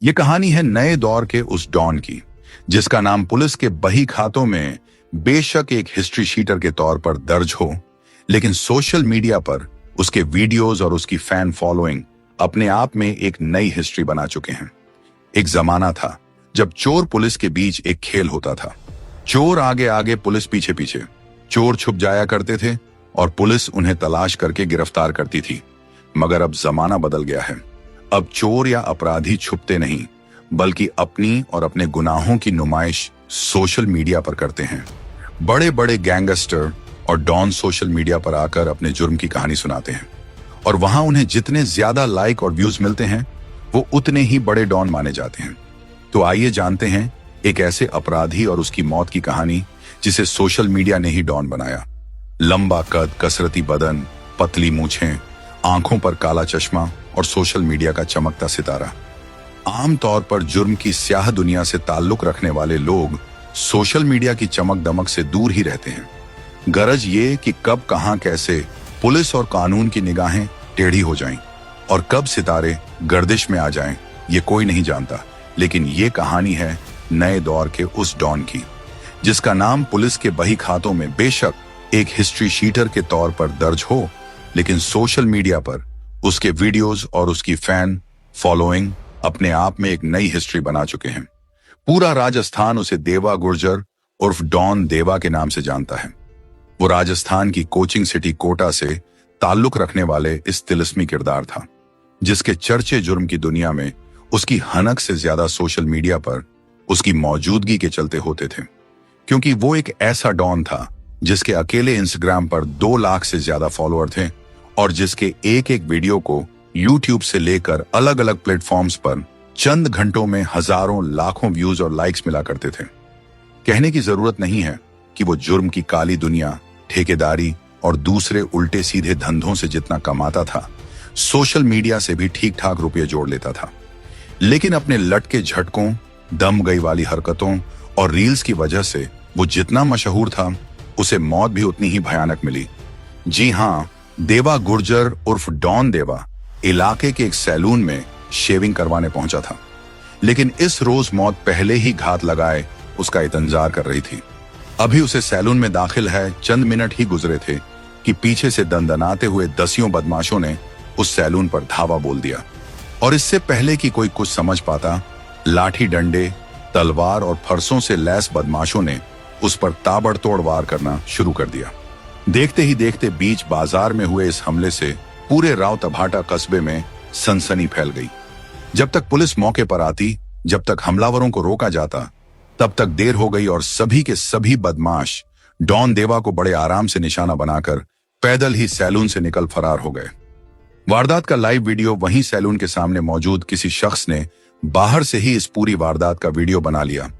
ये कहानी है नए दौर के उस डॉन की, जिसका नाम पुलिस के बही खातों में बेशक एक हिस्ट्री शीटर के तौर पर दर्ज हो, लेकिन सोशल मीडिया पर उसके वीडियोस और उसकी फैन फॉलोइंग अपने आप में एक नई हिस्ट्री बना चुके हैं। एक जमाना था जब चोर पुलिस के बीच एक खेल होता था। चोर आगे आगे, पुलिस पीछे पीछे। चोर छुप जाया करते थे और पुलिस उन्हें तलाश करके गिरफ्तार करती थी। मगर अब जमाना बदल गया है। अब चोर या अपराधी छुपते नहीं, बल्कि अपनी और अपने गुनाहों की नुमाइश सोशल मीडिया पर करते हैं। बड़े बड़े गैंगस्टर और डॉन सोशल मीडिया पर आकर अपने जुर्म की कहानी सुनाते हैं, और वहां उन्हें जितने ज्यादा लाइक और व्यूज मिलते हैं, वो उतने ही बड़े डॉन माने जाते हैं। तो आइए जानते हैं एक ऐसे अपराधी और उसकी मौत की कहानी जिसे सोशल मीडिया ने ही डॉन बनाया। लंबा कद, कसरती बदन, पतली मूछें, आंखों पर काला चश्मा और सोशल मीडिया का चमकता सितारा। आमतौर पर जुर्म की स्याह दुनिया से ताल्लुक रखने वाले लोग सोशल मीडिया की चमक दमक से दूर ही रहते हैं। गरज ये कि कब, कहां, कैसे पुलिस और कानून की निगाहें टेढ़ी हो जाएं और कब सितारे गर्दिश में आ जाएं, ये कोई नहीं जानता। लेकिन ये कहानी है नए दौर के उस डॉन की, जिसका नाम पुलिस के बही खातों में बेशक एक हिस्ट्री शीटर के तौर पर दर्ज हो, लेकिन सोशल मीडिया पर उसके वीडियोस और उसकी फैन फॉलोइंग अपने आप में एक नई हिस्ट्री बना चुके हैं। पूरा राजस्थान उसे देवा गुर्जर उर्फ डॉन देवा के नाम से जानता है। वो राजस्थान की कोचिंग सिटी कोटा से ताल्लुक रखने वाले इस तिलिस्मी किरदार था, जिसके चर्चे जुर्म की दुनिया में उसकी हनक से ज्यादा सोशल मीडिया पर उसकी मौजूदगी के चलते होते थे। क्योंकि वो एक ऐसा डॉन था जिसके अकेले इंस्टाग्राम पर 2 लाख से ज्यादा फॉलोअर थे और जिसके एक एक वीडियो को यूट्यूब से लेकर अलग अलग प्लेटफॉर्म्स पर चंद घंटों में हजारों लाखों व्यूज और लाइक्स मिला करते थे। कहने की जरूरत नहीं है कि वो जुर्म की काली दुनिया, ठेकेदारी और दूसरे उल्टे सीधे धंधों से जितना कमाता था, सोशल मीडिया से भी ठीक ठाक रुपये जोड़ लेता था। लेकिन अपने लटके झटकों, दम गई वाली हरकतों और रील्स की वजह से वो जितना मशहूर था, उसे मौत भी उतनी ही भयानक मिली। जी हां, देवा गुर्जर उर्फ डॉन देवा इलाके के एक सैलून में शेविंग करवाने पहुंचा था। लेकिन इस रोज मौत पहले ही घात लगाए उसका इंतजार कर रही थी। अभी उसे सैलून में दाखिल है चंद मिनट ही गुजरे थे कि पीछे से दंदनाते हुए दसियों बदमाशों ने उस सैलून पर धावा बोल दिया। और इससे पहले कि कोई कुछ समझ पाता, लाठी डंडे, तलवार और फरसों से लैस बदमाशों ने उस पर ताबड़तोड़ वार करना शुरू कर दिया। देखते ही देखते बीच बाजार में हुए इस हमले से पूरे रावतभाटा कस्बे में सनसनी फैल गई। जब तक पुलिस मौके पर आती, जब तक हमलावरों को रोका जाता, तब तक देर हो गई और सभी के सभी बदमाश डॉन देवा को बड़े आराम से निशाना बनाकर पैदल ही सैलून से निकल फरार हो गए। वारदात का लाइव वीडियो वहीं सैलून के सामने मौजूद किसी शख्स ने बाहर से ही इस पूरी वारदात का वीडियो बना लिया,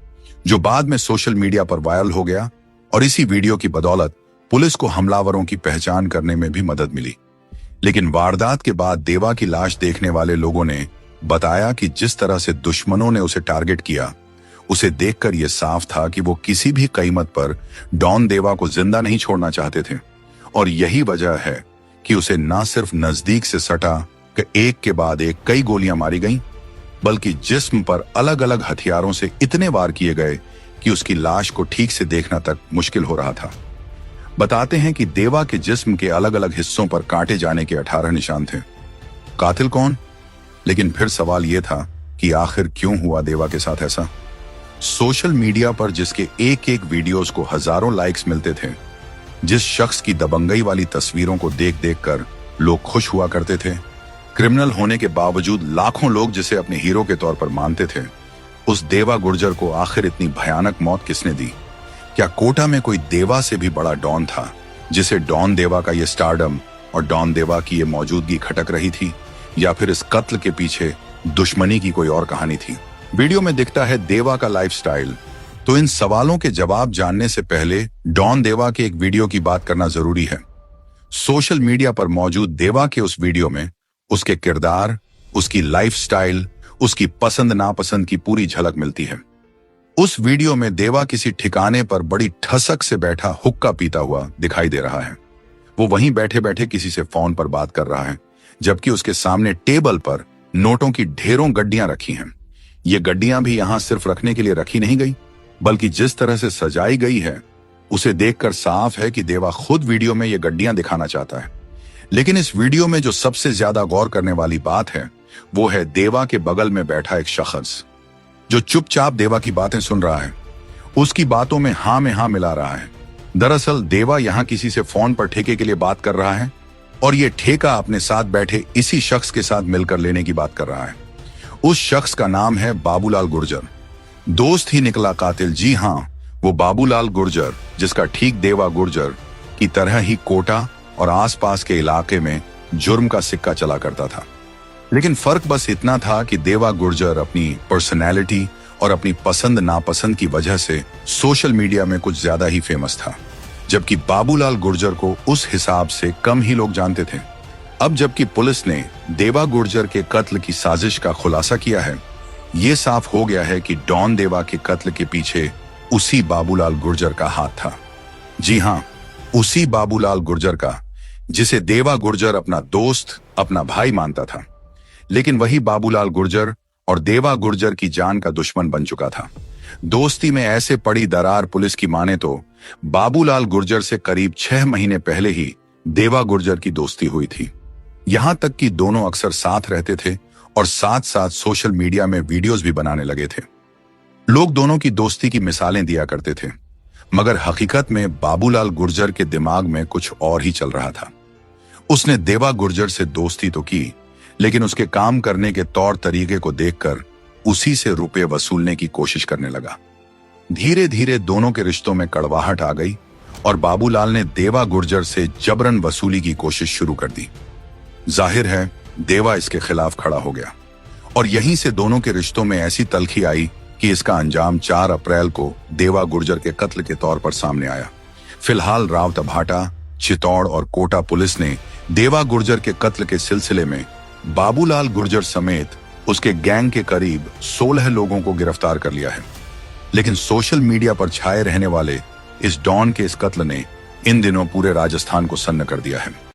जो बाद में सोशल मीडिया पर वायरल हो गया। और इसी वीडियो की बदौलत पुलिस को हमलावरों की पहचान करने में भी मदद मिली। लेकिन वारदात के बाद देवा की लाश देखने वाले लोगों ने बताया कि जिस तरह से दुश्मनों ने उसे टारगेट किया, उसे देखकर यह साफ था कि वो किसी भी कीमत पर डॉन देवा को जिंदा नहीं छोड़ना चाहते थे। और यही वजह है कि उसे न सिर्फ नजदीक से सटा कि एक के बाद एक कई गोलियां मारी गईं, बल्कि जिस्म पर अलग अलग हथियारों से इतने वार किए गए कि उसकी लाश को ठीक से देखना तक मुश्किल हो रहा था। बताते हैं कि देवा के जिस्म के अलग अलग हिस्सों पर काटे जाने के 18 निशान थे। कातिल कौन? लेकिन फिर सवाल यह था कि आखिर क्यों हुआ देवा के साथ ऐसा? सोशल मीडिया पर जिसके एक एक वीडियोस को हजारों लाइक्स मिलते थे, जिस शख्स की दबंगई वाली तस्वीरों को देख देख कर लोग खुश हुआ करते थे, क्रिमिनल होने के बावजूद लाखों लोग जिसे अपने हीरो के तौर पर मानते थे, उस देवा गुर्जर को आखिर इतनी भयानक मौत किसने दी? क्या कोटा में कोई देवा से भी बड़ा डॉन था, जिसे डॉन देवा का ये स्टारडम और डॉन देवा की ये मौजूदगी खटक रही थी? या फिर इस कत्ल के पीछे दुश्मनी की कोई और कहानी थी? वीडियो में दिखता है देवा का लाइफस्टाइल। तो इन सवालों के जवाब जानने से पहले डॉन देवा के एक वीडियो की बात करना जरूरी है। सोशल मीडिया पर मौजूद देवा के उस वीडियो में उसके किरदार, उसकी लाइफस्टाइल, उसकी पसंद नापसंद की पूरी झलक मिलती है। उस वीडियो में देवा किसी ठिकाने पर बड़ी ठसक से बैठा हुक्का पीता हुआ दिखाई दे रहा है। वो वहीं बैठे बैठे किसी से फोन पर बात कर रहा है, जबकि उसके सामने टेबल पर नोटों की ढेरों गड्डियां रखी हैं। ये गड्डियां भी यहां सिर्फ रखने के लिए रखी नहीं गई, बल्कि जिस तरह से सजाई गई है उसे देखकर साफ है कि देवा खुद वीडियो में ये गड्डियां दिखाना चाहता है। लेकिन इस वीडियो में जो सबसे ज्यादा गौर करने वाली बात है वो है देवा के बगल में बैठा एक शख्स जो चुपचाप देवा की बातें सुन रहा है, उसकी बातों में हाँ मिला रहा है। दरअसल देवा यहां किसी से फोन पर ठेके के लिए बात कर रहा है और ये ठेका अपने साथ बैठे इसी शख्स के साथ मिलकर लेने की बात कर रहा है। उस शख्स का नाम है बाबूलाल गुर्जर। दोस्त ही निकला कातिल। जी हां, वो बाबूलाल गुर्जर जिसका ठीक देवा गुर्जर की तरह ही कोटा और आसपास के इलाके में जुर्म का सिक्का चला करता था। लेकिन फर्क बस इतना था कि देवा गुर्जर अपनी पर्सनैलिटी और अपनी पसंद नापसंद की वजह से सोशल मीडिया में कुछ ज्यादा ही फेमस था, जबकि बाबूलाल गुर्जर को उस हिसाब से कम ही लोग जानते थे। अब जबकि पुलिस ने देवा गुर्जर के कत्ल की साजिश का खुलासा किया है, ये साफ हो गया है कि डॉन देवा के कत्ल के पीछे उसी बाबूलाल गुर्जर का हाथ था। जी हां, उसी बाबूलाल गुर्जर का जिसे देवा गुर्जर अपना दोस्त, अपना भाई मानता था। लेकिन वही बाबूलाल गुर्जर और देवा गुर्जर की जान का दुश्मन बन चुका था। दोस्ती में ऐसे पड़ी दरार, पुलिस की माने तो बाबूलाल गुर्जर से करीब 6 महीने पहले ही देवा गुर्जर की दोस्ती हुई थी। यहां तक कि दोनों अक्सर साथ रहते थे और साथ साथ सोशल मीडिया में वीडियोस भी बनाने लगे थे। लोग दोनों की दोस्ती की मिसालें दिया करते थे, मगर हकीकत में बाबूलाल गुर्जर के दिमाग में कुछ और ही चल रहा था। उसने देवा गुर्जर से दोस्ती तो की, लेकिन उसके काम करने के तौर तरीके को देखकर उसी से रुपए वसूलने की कोशिश करने लगा। धीरे धीरे दोनों के रिश्तों में कड़वाहट आ गई और बाबूलाल ने देवा गुर्जर से जबरन वसूली की कोशिश शुरू कर दी। जाहिर है देवा इसके खिलाफ खड़ा हो गया और यहीं से दोनों के रिश्तों में ऐसी तलखी आई कि इसका अंजाम 4 अप्रैल को देवा गुर्जर के कत्ल के तौर पर सामने आया। फिलहाल रावतभाटा, चित्तौड़ और कोटा पुलिस ने देवा गुर्जर के कत्ल के सिलसिले में बाबूलाल गुर्जर समेत उसके गैंग के करीब 16 लोगों को गिरफ्तार कर लिया है। लेकिन सोशल मीडिया पर छाए रहने वाले इस डॉन के इस कत्ल ने इन दिनों पूरे राजस्थान को सन्न कर दिया है।